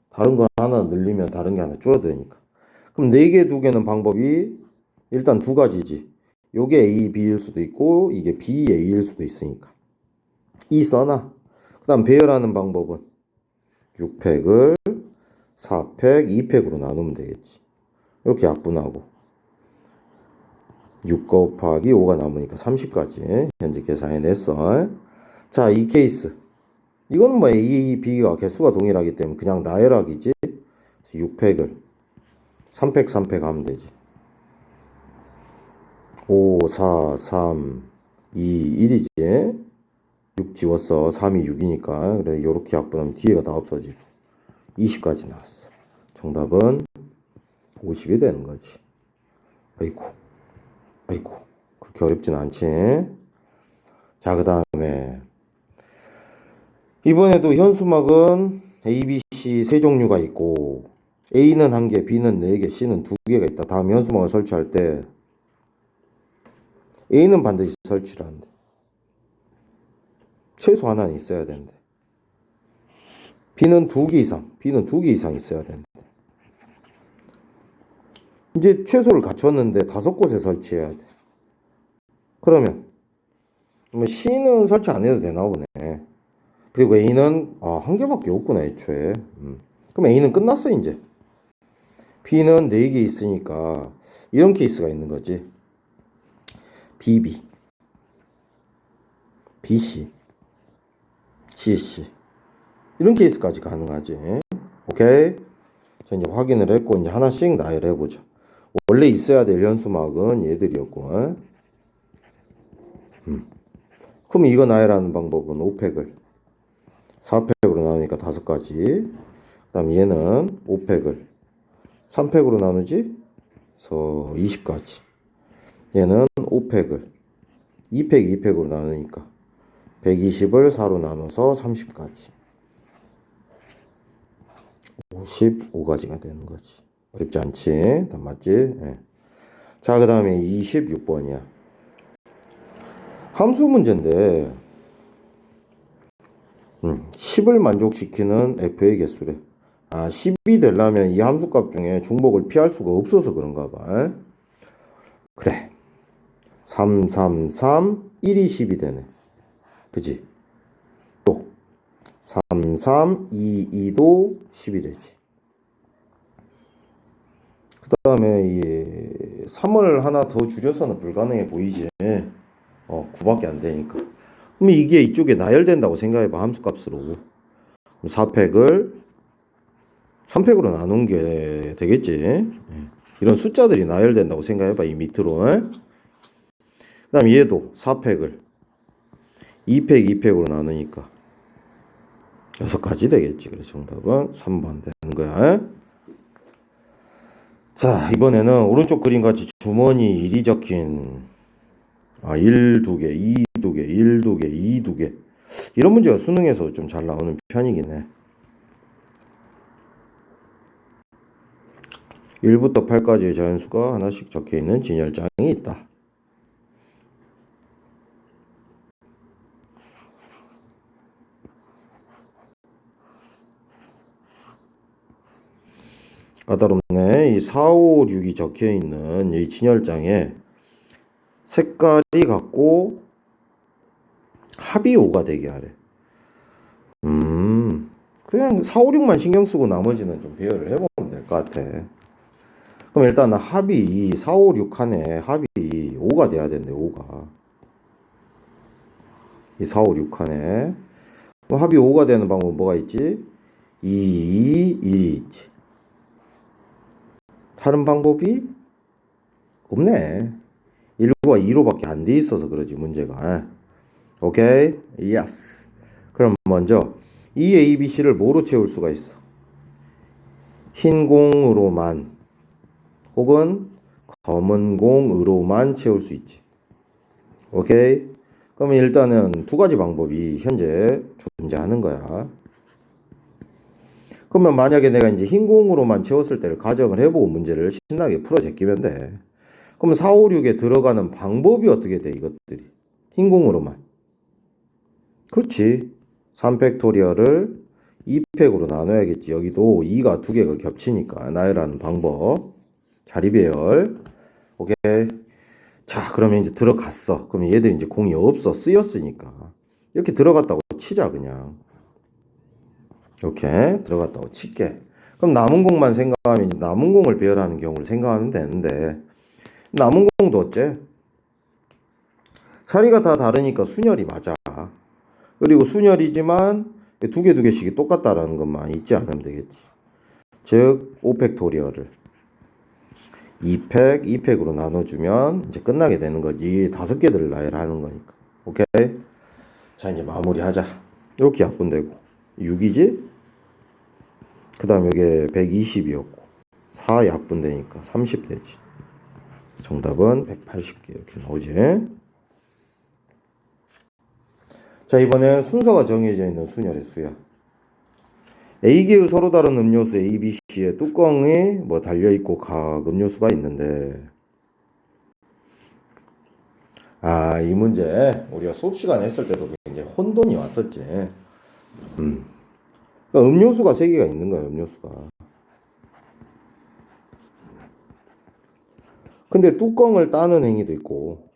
다른 거 하나 늘리면 다른 게 하나 줄어드니까. 그럼 4개, 2개는 방법이 일단 2가지지. 요게 A, B일 수도 있고 이게 B, A일 수도 있으니까. 이 써놔. 그 다음 배열하는 방법은 6팩을 4팩, 2팩으로 나누면 되겠지. 이렇게 약분하고 6 곱하기 5가 남으니까 30까지 현재 계산해냈어. 자, 이 케이스 이거는 뭐 A, B가 개수가 동일하기 때문에 그냥 나열하기지. 6팩을 3팩, 3팩 하면 되지. 5, 4, 3, 2, 1이지. 6 지웠어. 3이 6이니까. 그래, 요렇게 약분하면 뒤에가 다 없어지고 20까지 나왔어. 정답은 50이 되는 거지. 아이고 그렇게 어렵진 않지. 자, 그 다음에 이번에도 현수막은 A, B, C 세 종류가 있고 A는 1개, B는 4개, C는 2개가 있다. 다음 현수막을 설치할 때 A는 반드시 설치를 한대. 최소 하나는 있어야 되는데. B는 2개 이상, B는 2개 이상 있어야 되는데. 이제 최소를 갖췄는데 5곳에 설치해야 돼. 그러면 C는 설치 안 해도 되나 보네. 그리고 A는 1개밖에 없구나 애초에. 그럼 A는 끝났어 이제. B는 4개 있으니까 이런 케이스가 있는 거지. BB, BC, CC 이런 케이스까지 가능하지. 오케이. 자 이제 확인을 했고 이제 하나씩 나열해 보자. 원래 있어야 될 현수막은 얘들이었고. 그럼 이거 나열하는 방법은 5팩을 4팩으로 나누니까 5가지. 그 다음 얘는 5팩을 3팩으로 나누지? 그래서 20가지. 얘는 5팩을 2팩 2팩으로 나누니까 120을 4로 나눠서 30가지. 55가지가 되는 거지. 어렵지 않지? 다 맞지? 네. 자, 그 다음에 26번이야. 함수 문제인데 10을 만족시키는 f의 개수래. 10이 되려면 이 함수값 중에 중복을 피할 수가 없어서 그런가 봐. 그래. 3, 3, 3, 1이 10이 되네. 그지? 또 3, 3, 2, 2도 10이 되지. 그 다음에 이 3을 하나 더 줄여서는 불가능해 보이지. 9밖에 안 되니까. 그럼 이게 이쪽에 나열된다고 생각해봐. 함수값으로. 4팩을 3팩으로 나눈 게 되겠지. 이런 숫자들이 나열된다고 생각해봐. 이 밑으로. 그 다음 얘도 4팩을 2팩 2팩으로 나누니까 6가지 되겠지. 그래서 정답은 3번 되는 거야. 자, 이번에는 오른쪽 그림같이 주머니 1이 적힌 1, 2개, 2, 2개, 1, 2개, 2, 2개 이런 문제가 수능에서 좀 잘 나오는 편이긴 해. 1부터 8까지의 자연수가 하나씩 적혀있는 진열장이 있다. 까다롭네. 이 4, 5, 6이 적혀있는 이 진열장에 색깔이 같고 합이 5가 되게 하래. 그냥 4, 5, 6만 신경 쓰고 나머지는 좀 배열을 해보면 될 것 같아. 그럼 일단 합이 4, 5, 6 칸에 합이 5가 돼야 된대. 5가. 이 4, 5, 6 칸에. 그럼 합이 5가 되는 방법은 뭐가 있지? 2, 2, 1이 있지. 다른 방법이 없네. 1과 2로밖에 안 돼 있어서 그러지 문제가. 오케이? 예스. 그럼 먼저 이 A, B, C를 뭐로 채울 수가 있어? 흰 공으로만 혹은 검은 공으로만 채울 수 있지. 오케이? 그러면 일단은 2가지 방법이 현재 존재하는 거야. 그러면 만약에 내가 이제 흰 공으로만 채웠을 때를 가정을 해보고 문제를 신나게 풀어 제끼면 돼. 그러면 4, 5, 6에 들어가는 방법이 어떻게 돼, 이것들이? 흰 공으로만. 그렇지. 3팩토리얼을 2팩으로 나눠야겠지. 여기도 2가 2개가 겹치니까 나열하는 방법. 자리배열. 오케이. 자, 그러면 이제 들어갔어. 그러면 얘들이 이제 공이 없어. 쓰였으니까. 이렇게 들어갔다고 치자, 그냥. 이렇게 들어갔다고 칠게. 그럼 남은 공만 생각하면 이제 남은 공을 배열하는 경우를 생각하면 되는데 남은 공도 어째? 자리가 다 다르니까 순열이 맞아. 그리고 순열이지만 2개 2개씩이 똑같다라는 것만 잊지 않으면 되겠지. 즉 5팩토리얼을 2팩 2팩으로 나눠주면 이제 끝나게 되는 거지. 5개들을 나열하는 거니까. 오케이? 자 이제 마무리하자. 이렇게 약분되고 6이지? 그 다음 여기 120이었고 4 약분되니까 30 되지. 정답은 180개 이렇게 나오지. 자, 이번엔 순서가 정해져 있는 순열의 수야. A계의 서로 다른 음료수 A, B, C에 뚜껑이 뭐 달려있고 각 음료수가 있는데, 이 문제 우리가 수업 시간에 했을 때도 굉장히 혼돈이 왔었지. 그러니까 음료수가 3개가 있는 거야, 음료수가. 근데 뚜껑을 따는 행위도 있고,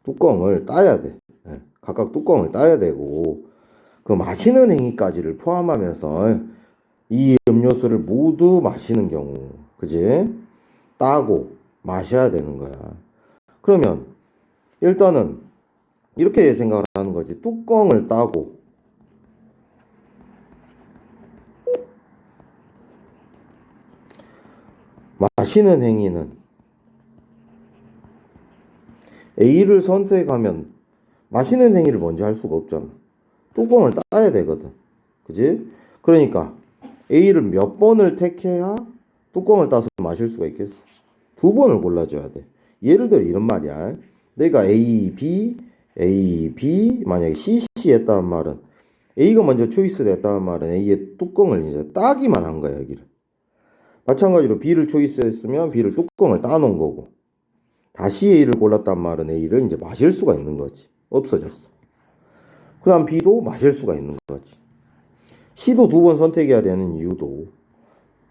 뚜껑을 따야 돼. 각각 뚜껑을 따야 되고, 그 마시는 행위까지를 포함하면서 이 음료수를 모두 마시는 경우, 그지? 따고 마셔야 되는 거야. 그러면 일단은 이렇게 생각을 하는 거지. 뚜껑을 따고 마시는 행위는 A를 선택하면 마시는 행위를 먼저 할 수가 없잖아. 뚜껑을 따야 되거든. 그지? 그러니까 A를 몇 번을 택해야 뚜껑을 따서 마실 수가 있겠어? 2번을 골라줘야 돼. 예를 들어 이런 말이야. 내가 A, B, 만약에 C 했다는 말은 A가 먼저 초이스를 했다는 말은 A의 뚜껑을 이제 따기만 한 거야, 여기를. 마찬가지로 B를 초이스했으면 B를 뚜껑을 따놓은 거고, 다시 A를 골랐단 말은 A를 이제 마실 수가 있는 거지. 없어졌어. 그 다음 B도 마실 수가 있는 거지. C도 2번 선택해야 되는 이유도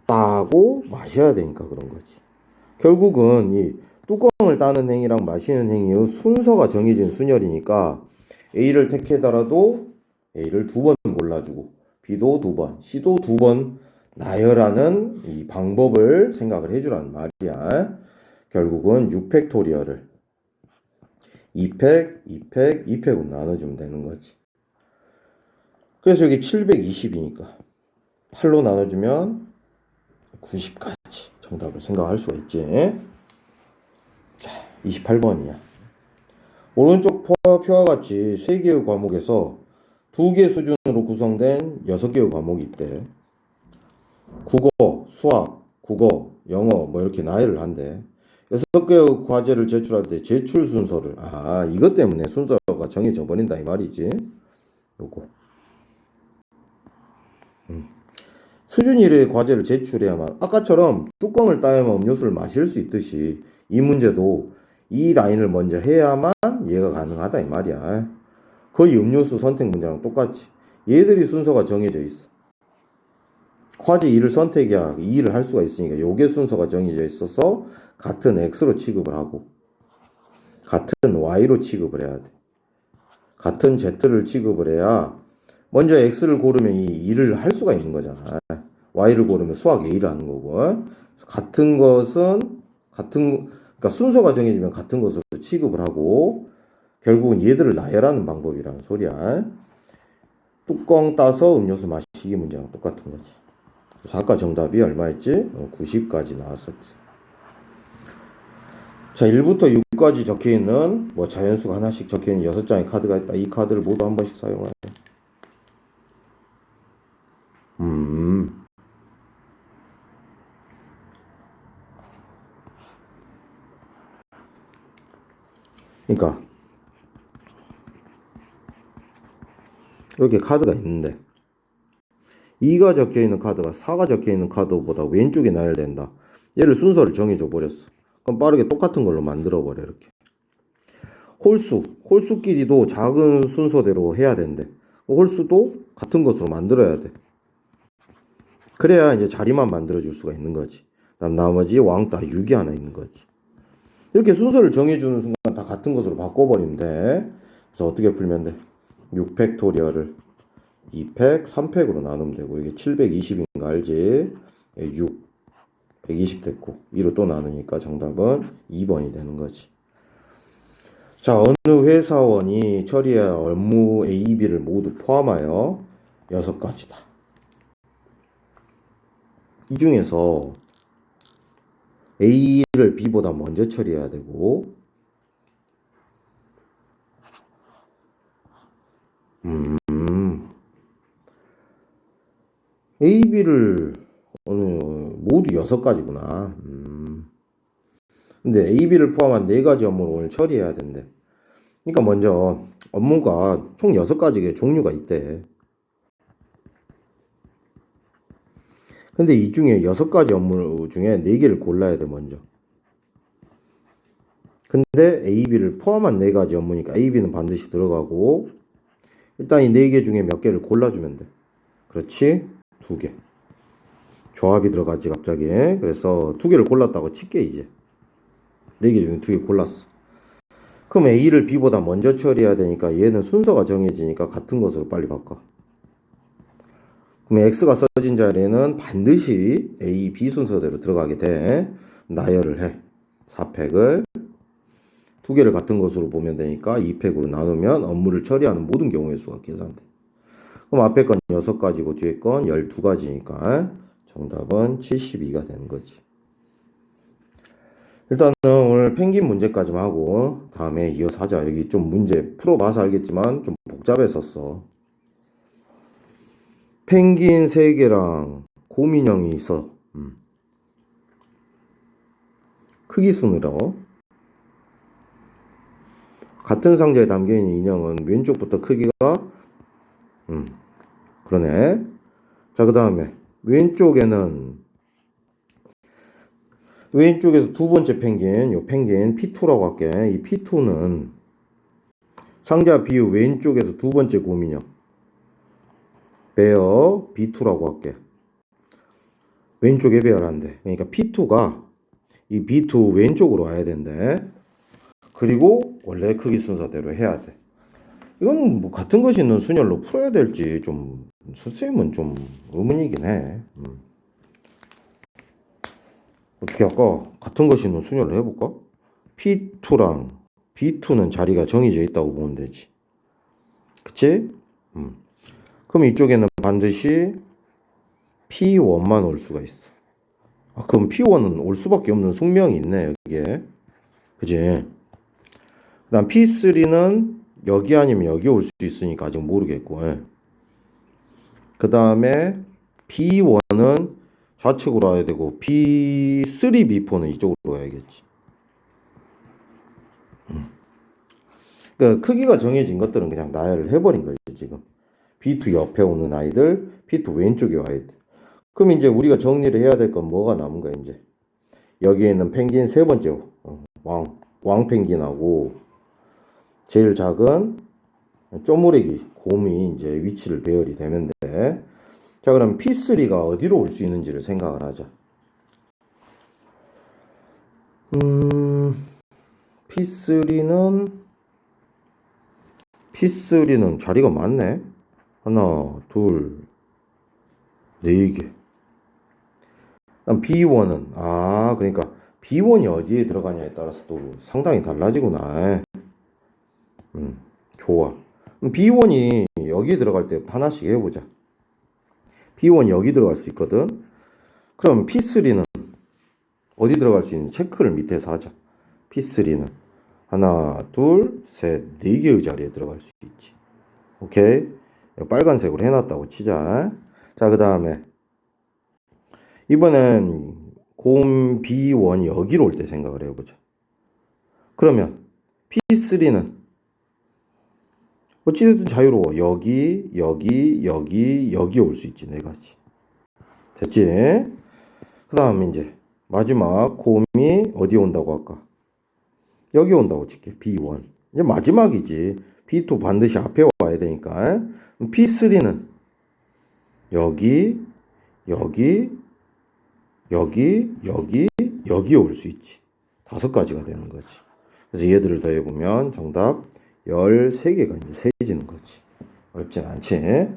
따고 마셔야 되니까 그런 거지. 결국은 이 뚜껑을 따는 행위랑 마시는 행위의 순서가 정해진 순열이니까 A를 택해더라도 A를 2번 골라주고 B도 2번, C도 2번 나열하는 이 방법을 생각을 해주라는 말이야. 결국은 6팩토리얼을 2팩, 2팩, 2팩으로 나눠주면 되는 거지. 그래서 여기 720이니까 8로 나눠주면 90까지 정답을 생각할 수가 있지. 자, 28번이야. 오른쪽 표와 같이 3개의 과목에서 2개 수준으로 구성된 6개의 과목이 있대. 국어, 수학, 국어, 영어 뭐 이렇게 나열을 한대. 6개의 과제를 제출할 때 제출 순서를 이것 때문에 순서가 정해져 버린다 이 말이지. 요거. 수준 1의 과제를 제출해야만 아까처럼 뚜껑을 따야만 음료수를 마실 수 있듯이 이 문제도 이 라인을 먼저 해야만 얘가 가능하다 이 말이야. 거의 음료수 선택 문제랑 똑같지. 얘들이 순서가 정해져 있어. 과제 2를 선택해야 2를 할 수가 있으니까 요게 순서가 정해져 있어서 같은 X로 취급을 하고 같은 Y로 취급을 해야 돼. 같은 Z를 취급을 해야 먼저 X를 고르면 이 2를 할 수가 있는 거잖아. Y를 고르면 수학 A를 하는 거고. 같은 것은 그러니까 순서가 정해지면 같은 것으로 취급을 하고 결국은 얘들을 나열하는 방법이라는 소리야. 뚜껑 따서 음료수 마시기 문제랑 똑같은 거지. 그래서 아까 정답이 얼마였지? 90까지 나왔었지. 자, 1부터 6까지 적혀있는 뭐 자연수가 하나씩 적혀있는 6장의 카드가 있다. 이 카드를 모두 한 번씩 사용해. 그러니까 이렇게 카드가 있는데 2가 적혀있는 카드가 4가 적혀있는 카드보다 왼쪽에 나열된다. 얘를 순서를 정해줘 버렸어. 그럼 빠르게 똑같은 걸로 만들어 버려 이렇게. 홀수끼리도 작은 순서대로 해야 된대. 홀수도 같은 것으로 만들어야 돼. 그래야 이제 자리만 만들어 줄 수가 있는 거지. 그다음 나머지 왕따 6이 하나 있는 거지. 이렇게 순서를 정해주는 순간 다 같은 것으로 바꿔버리면 돼. 그래서 어떻게 풀면 돼? 6팩토리얼을 2팩, 3팩으로 나누면 되고 이게 720인가 알지? 6, 120 됐고 2로 또 나누니까 정답은 2번이 되는 거지. 자, 어느 회사원이 처리해야 할 업무 A, B를 모두 포함하여 6가지다. 이 중에서 A를 B보다 먼저 처리해야 되고 A, B를 모두 6가지구나. 근데 A, B를 포함한 4가지 업무를 오늘 처리해야 된대. 그러니까 먼저 업무가 총 6가지의 종류가 있대. 근데 이 중에 6가지 업무 중에 4개를 골라야 돼, 먼저. 근데 A, B를 포함한 4가지 업무니까 A, B는 반드시 들어가고, 일단 이 4개 중에 몇 개를 골라주면 돼. 그렇지? 2개. 조합이 들어가지, 갑자기. 그래서 2개를 골랐다고 칠게, 이제. 4개 중에 2개 골랐어. 그럼 A를 B보다 먼저 처리해야 되니까 얘는 순서가 정해지니까 같은 것으로 빨리 바꿔. 그럼 X가 써진 자리에는 반드시 A, B 순서대로 들어가게 돼. 나열을 해. 4팩을 2개를 같은 것으로 보면 되니까 2팩으로 나누면 업무를 처리하는 모든 경우의 수가 계산돼. 그럼 앞에 건 6가지고 뒤에 건 12가지니까 정답은 72가 되는 거지. 일단은 오늘 펭귄 문제까지만 하고 다음에 이어서 하자. 여기 좀 문제 풀어봐서 알겠지만 좀 복잡했었어. 펭귄 3개랑 곰인형이 있어. 크기 순으로 같은 상자에 담겨있는 인형은 왼쪽부터 크기가 그러네. 자, 그 다음에 왼쪽에서 두 번째 펭귄, 요 펭귄 P2라고 할게. 이 P2는 상자 비유 왼쪽에서 두 번째 곰인형 베어 B2라고 할게. 왼쪽에 배열한대. 그러니까 P2가 이 B2 왼쪽으로 와야 된대. 그리고 원래 크기 순서대로 해야 돼. 이건 뭐 같은 것이 있는 순열로 풀어야 될지 좀 선생님은 좀 의문이긴 해. 어떻게 할까? 같은 것이 있는 순열로 해볼까? P2랑 B2는 자리가 정해져 있다고 보면 되지. 그치? 그럼 이쪽에는 반드시 P1만 올 수가 있어. 아, 그럼 P1은 올 수밖에 없는 숙명이 있네, 여기에. 그치? 그 다음 P3는 여기 아니면 여기 올 수 있으니까 아직 모르겠고. 그 다음에 B1은 좌측으로 와야 되고 B3, B4는 이쪽으로 와야겠지. 그러니까 크기가 정해진 것들은 그냥 나열을 해버린 거지 지금. B2 옆에 오는 아이들, B2 왼쪽에 와야 돼. 그럼 이제 우리가 정리를 해야 될 건 뭐가 남은 거야 이제. 여기에 있는 펭귄 세 번째 왕 펭귄하고 제일 작은 쪼무레기 곰이 이제 위치를 배열이 되면 돼. 자, 그럼 P3가 어디로 올 수 있는지를 생각을 하자. P3는 자리가 많네. 하나, 둘, 4개. 그럼 B1은 그러니까 B1이 어디에 들어가냐에 따라서 또 상당히 달라지구나. 좋아. 그럼 B1이 여기 들어갈 때 하나씩 해보자. B1이 여기 들어갈 수 있거든. 그럼 P3는 어디 들어갈 수 있는지 체크를 밑에서 하자. P3는 하나, 둘, 셋, 4개의 자리에 들어갈 수 있지. 오케이? 빨간색으로 해놨다고 치자. 자, 그 다음에 이번엔 곰 B1이 여기로 올 때 생각을 해보자. 그러면 P3는 어찌됐든 자유로워. 여기 올 수 있지. 4가지. 됐지? 그 다음에 이제 마지막 곰이 어디 온다고 할까? 여기 온다고 칠게. B1. 이제 마지막이지. B2 반드시 앞에 와야 되니까. P3는 여기 올 수 있지. 5가지가 되는 거지. 그래서 얘들을 더해보면 정답 13개가 이제 세지는 거지. 어렵진 않지.